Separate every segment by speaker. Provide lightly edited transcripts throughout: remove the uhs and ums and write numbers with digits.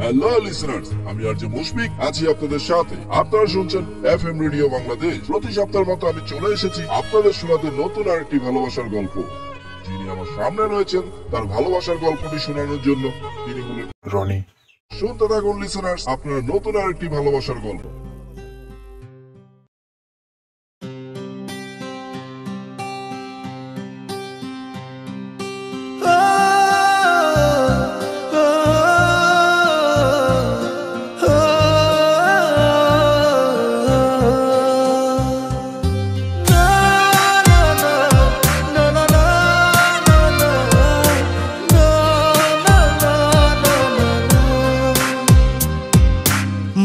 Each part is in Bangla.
Speaker 1: হ্যালো লিসেনার্স, আমি আরজে মুশফিক আছি আপনাদের সাথে। আপনারা শুনছেন এফএম রেডিও বাংলাদেশ। প্রতি সপ্তাহের মতো আমি চলে এসেছি আপনাদের শোনাতে নতুন আরেকটি ভালোবাসার গল্প। যিনি আমার সামনে রয়েছেন তার ভালোবাসার গল্পটি শোনানোর জন্য তিনি হলেন রনি। শুনতে থাকুন লিসেনার্স, আপনার নতুন আরেকটি ভালোবাসার গল্প।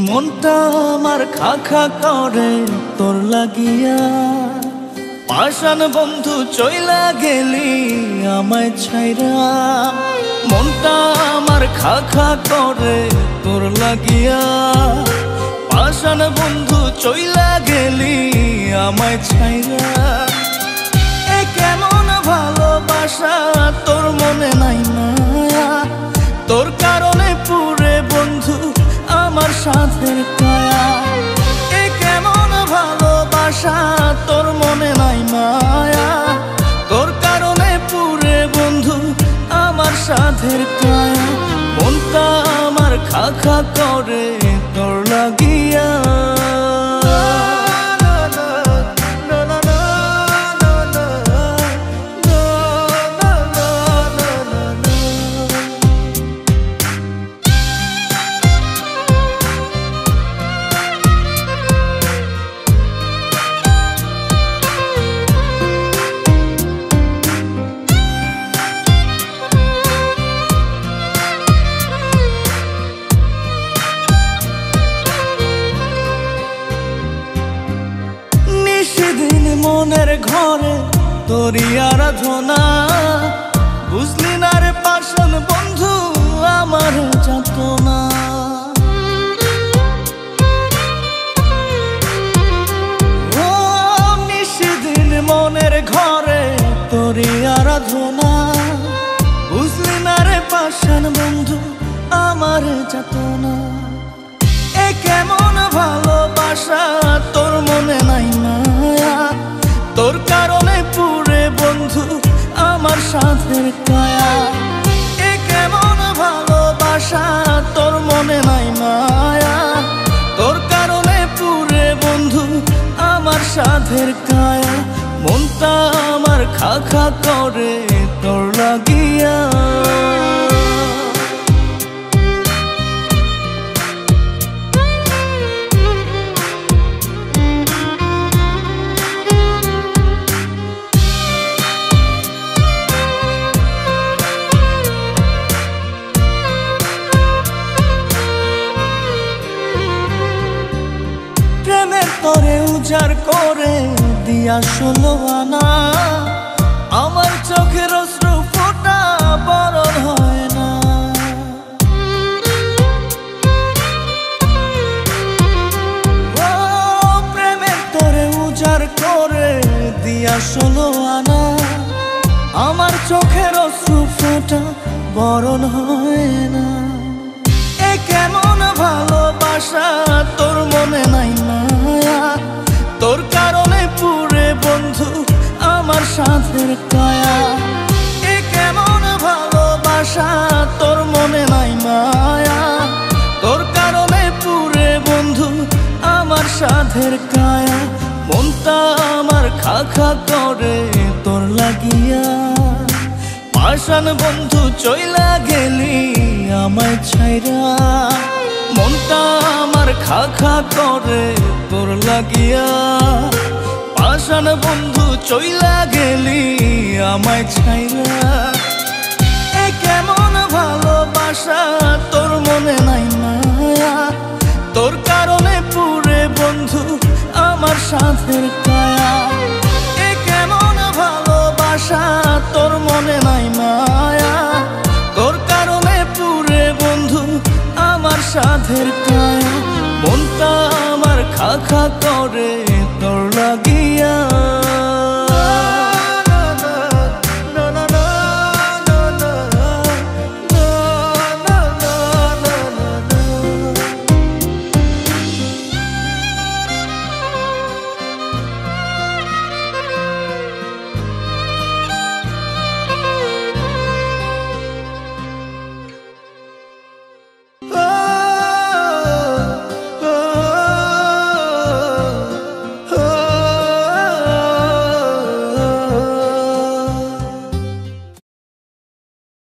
Speaker 2: মনটা আমার খা খা করে তোর লাগিয়া, পাষাণ বন্ধু চইলা গেলি আমায় ছাইরা। মনটা আমার খা খা করে তোর লাগিয়া, পাষাণ বন্ধু চইলা গেলি আমায় ছাইরা। এ কেমন ভালোবাসা তোর মনে নাই মায়া, তোর কারণে পুরে বন্ধু আমার সাথের কায়া। এ কেমন ভালোবাসা তোর মনে নাই মায়া, তোর কারণে পুরে বন্ধু আমার সাথের কায়া। মনটা আমার খা খা করে তোর লাগিয়া। মনের ঘরে তোরই আরাধনা, বুঝলি না রে পাষাণ বন্ধু আমার যাতনা। ও নিশিদিন মনের ঘরে তোরই আরাধনা, বুঝলি না রে পাষাণ বন্ধু আমার যাতনা। এ কেমন ভালোবাসা তোর মনে নাই মায়া, তোর কারণে পুরে বন্ধু আমার সাথের কায়া। এ কেমন ভালোবাসা তোর মনে নাই মায়া, তোর কারণে পুরে বন্ধু আমার সাথের কায়া। মনটা আমার খা খা করে তোর লাগিয়া। তোরে উজাড় করে দিয়া 16 আনা, আমার চোখের অশ্রু ফোঁটা বরণ হয় না। ও প্রেমের তোরে উজাড় করে দিয়া 16 আনা, আমার চোখের অশ্রু ফোঁটা বরণ হয় না। এ কেমন ভালোবাসা তোর মনে নাই মায়া, তোর কারণে পুরে বন্ধু আমার সাথের কায়া। এ কেমন ভালোবাসা তোর মনে নাই মায়া, তোর কারণে পুরে বন্ধু আমার সাথের কায়া। মনটা আমার খা খা করে তোর লাগিয়া, পাষাণ বন্ধু চইলা গেলি আমায় ছাইরা। মনটা আমার খা খা করে তোর লাগিয়া, পাষাণ বন্ধু চইলা গেলি আমায় ছাইরা। এ কেমন ভালোবাসা তোর মনে নাই মায়া, তোর কারণে পুরে বন্ধু আমার সাথের কায়া। এ কেমন ভালোবাসা তোর মনে নাই মায়া, তোর কারণে পুরে বন্ধু আমার সাথের কায়া। মনটা আমার খা খা করে